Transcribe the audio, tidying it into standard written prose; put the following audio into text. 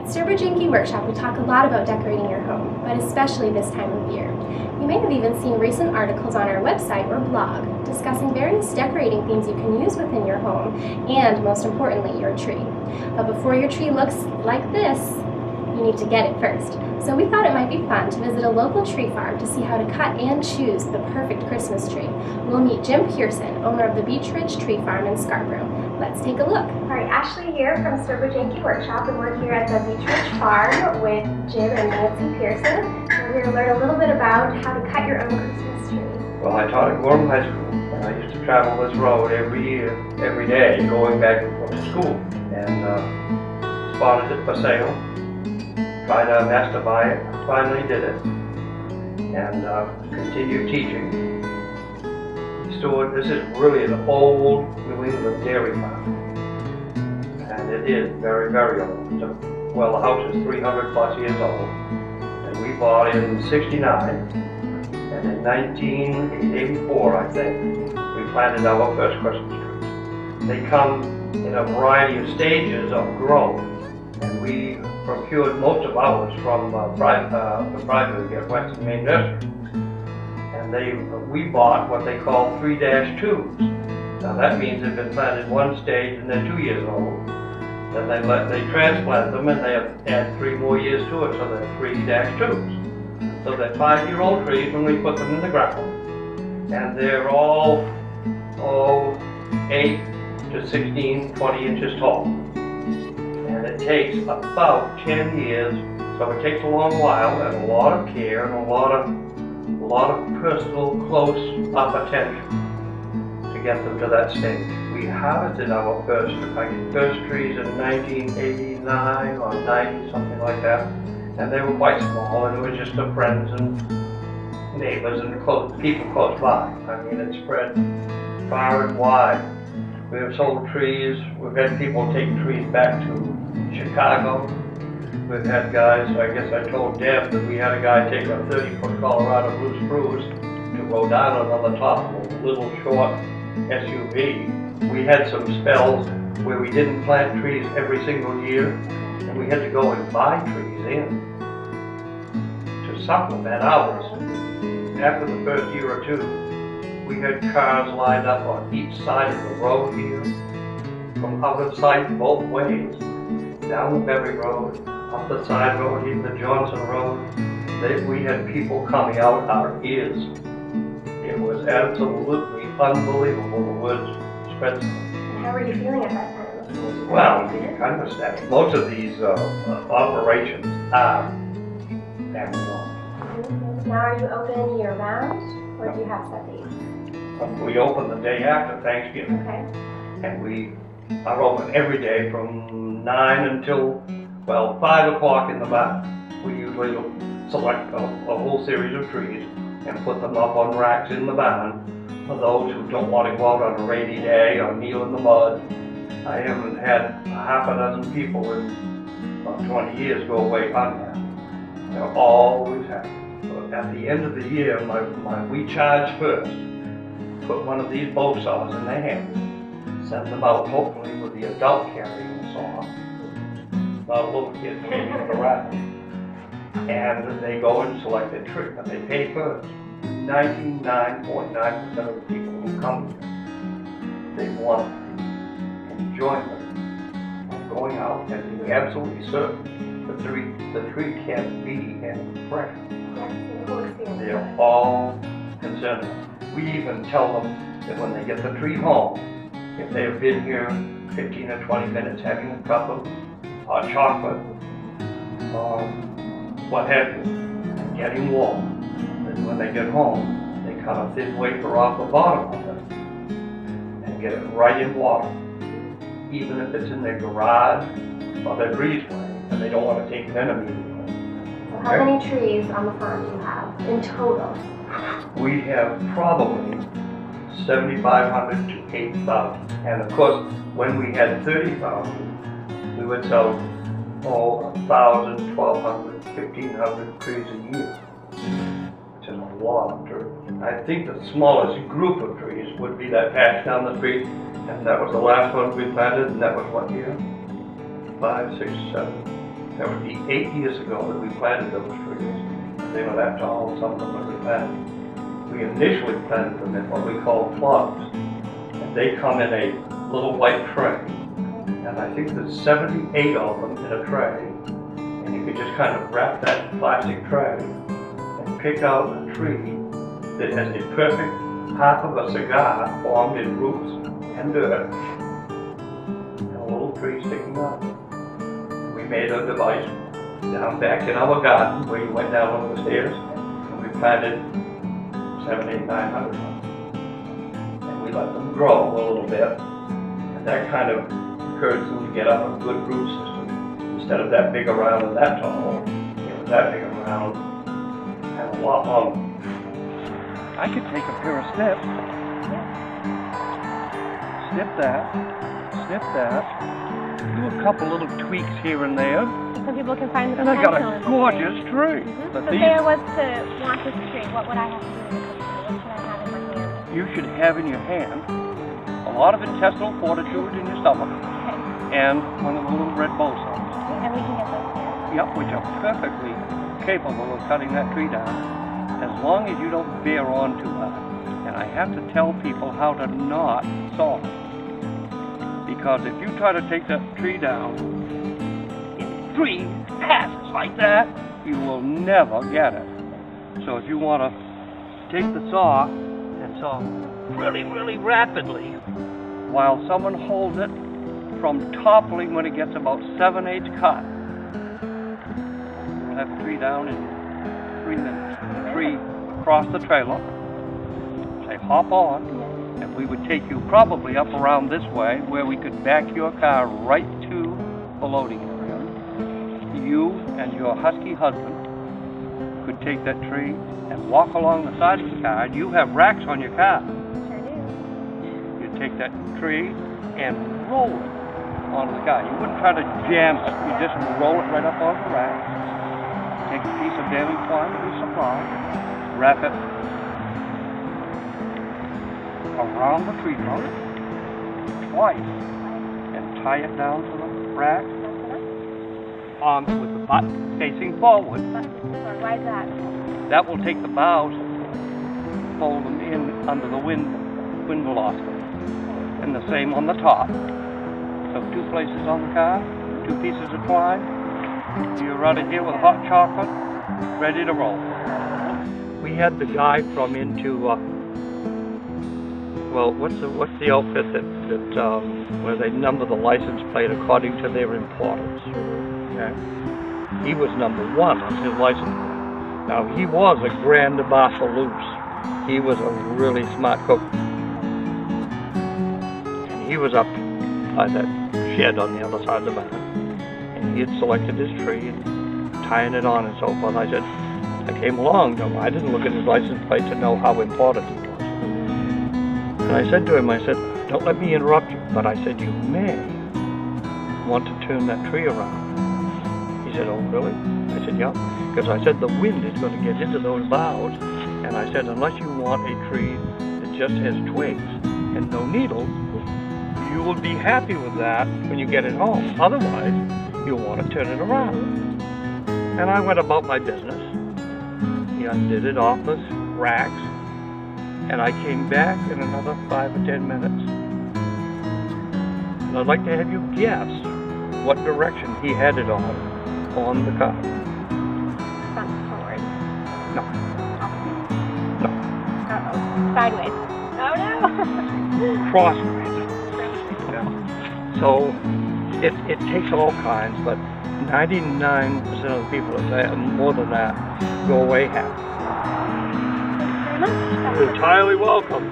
At Sturbridge Yankee Workshop, we talk a lot about decorating your home, but especially this time of year. You may have even seen recent articles on our website or blog discussing various decorating themes you can use within your home and, most importantly, your tree. But before your tree looks like this, you need to get it first. So we thought it might be fun to visit a local tree farm to see how to cut and choose the perfect Christmas tree. We'll meet Jim Pearson, owner of the Beech Ridge Tree Farm in Scarborough. Let's take a look. All right, Ashley here from Sturbridge Yankee Workshop, and we're here at the Beech Ridge Farm with Jim and Nancy Pearson. We're here to learn a little bit about how to cut your own Christmas tree. Well, I taught at Gorham High School, and I used to travel this road every year, every day, going back and forth to school, and spotted it for sale. Tried our best to buy it, finally did it, and continued teaching. This is really an old New England dairy farm, and it is very, very old. Well, the house is 300 plus years old, and we bought it in '69, and in 1984, I think, we planted our first Christmas trees. They come in a variety of stages of growth, and we procured most of ours from the private at Western Main Nursery. And we bought what they call 3-2s. Now that means they've been planted one stage and they're 2 years old. Then they transplant them and they add 3 more years to it, so they're 3-2s. So they're 5-year-old trees when we put them in the ground. And they're all 8 to 16, 20 inches tall. And it takes about 10 years, so it takes a long while and a lot of care and a lot of personal, close-up attention to get them to that stage. We harvested our first trees in 1989 or 90, something like that, and they were quite small, and it was just the friends and neighbors and people close by. I mean, it spread far and wide. We have sold trees. We've had people take trees back to Chicago. We've had guys, I guess I told Deb that we had a guy take a 30-foot Colorado blue spruce to Rhode Island on the top of a little short SUV. We had some spells where we didn't plant trees every single year, and we had to go and buy trees in to supplement ours. After the first year or two, we had cars lined up on each side of the road here, from out of sight both ways, down the Berry Road, up the side road, even the Johnson Road. We had people coming out our ears. It was absolutely unbelievable. The words spread. How were you feeling at that time? Well, you understand. Most of these operations are family-owned. Now are you open year-round, or do you have set days? We open the day after Thanksgiving. Okay. And we are open every day from 9 until 5 o'clock in the barn. We usually select a whole series of trees and put them up on racks in the barn for those who don't want to go out on a rainy day or kneel in the mud. I haven't had half a dozen people in about 20 years go away unhappy. They're always happy. But at the end of the year, we charge first. Put one of these bow saws in their hands, send them out hopefully with the adult carrying the saw, not a little kid carrying the rack, and they go and select a tree, and they pay first. 99.9% of the people who come here, they want the enjoyment of going out and being absolutely certain that the tree can be any fresh. They're all concerned. We even tell them that when they get the tree home, if they have been here 15 or 20 minutes having a cup of hot chocolate or what have you, and getting warm, then when they get home, they cut a thin wafer off the bottom of it and get it right in water, even if it's in their garage or their breezeway, and they don't want to take them immediately. So how many trees on the farm do you have in total? We have probably 7,500 to 8,000. And of course, when we had 30,000, we would sell 1,000, 1,200, 1,500 trees a year, which is a lot of trees. I think the smallest group of trees would be that patch down the street, and that was the last one we planted, and that was what year? 5, 6, 7. That would be 8 years ago that we planted those trees. They were that tall, some of them that we planted. We initially planted them in what we call plugs. And they come in a little white tray. And I think there's 78 of them in a tray. And you could just kind of wrap that plastic tray and pick out a tree that has the perfect half of a cigar formed in roots and dirt. And a little tree sticking up. And we made a device down back in our garden where you went down over the stairs. And we planted 700, 800, 900 of them. And we let them grow a little bit. And that kind of encouraged them to get up a good root system. Instead of that big around and that tall, it was that big around and a lot longer. I could take a pair of snips, snip that, do a couple little tweaks here and there, So people can find the and I got potential in a the gorgeous tree. tree. But So these, say I was to want this tree, what would I have to do with this tree? What should I have in my hand? you should have in your hand a lot of intestinal fortitude in your stomach Okay. and one of the little red bow signs. And we can get those here. Yep, which are perfectly capable of cutting that tree down, as long as you don't bear on too hard. And I have to tell people how to not saw. Because if you try to take that tree down in 3 passes like that, you will never get it. So if you want to take the saw and saw really, really rapidly, while someone holds it from toppling when it gets about 7/8 cut, you'll have a tree down in 3 minutes. The tree across the trailer, say hop on, and we would take you probably up around this way where we could back your car right to the loading area. You and your husky husband could take that tree and walk along the side of the car. You have racks on your car. Sure do. You take that tree and roll it onto the car. You wouldn't try to jam it. You just roll it right up onto the rack. Take a piece of baling twine that we supply, wrap it around the tree trunk twice, and tie it down to the rack with the butt facing forward. Why is that? That will take the boughs, fold them in under the wind velocity, and the same on the top. So 2 places on the car, 2 pieces of twine. You're out of here with hot chocolate, ready to roll. We had the guy from into what's the outfit that where they number the license plate according to their importance. Okay. He was number 1 on his license plate. Now he was a Grand Bartholomew. He was a really smart cook. And he was up by that shed on the other side of the barn. And he had selected his tree and tying it on and so forth. I came along to him. I didn't look at his license plate to know how important it was. And I said to him, don't let me interrupt you, but I said, you may want to turn that tree around. He said, oh, really? I said, yeah, because I said the wind is going to get into those boughs. And I said, unless you want a tree that just has twigs and no needles, you will be happy with that when you get it home. Otherwise, you'll want to turn it around. And I went about my business. He undid it off his racks. And I came back in another 5 or 10 minutes. And I'd like to have you guess what direction he had it on the car. Front forward. No. Opposite. No. Uh-oh. Sideways. Oh no! Crossways. Yeah. So it takes all kinds, but 99% of the people that say more than that go away happy. Thank you very much. You're entirely welcome.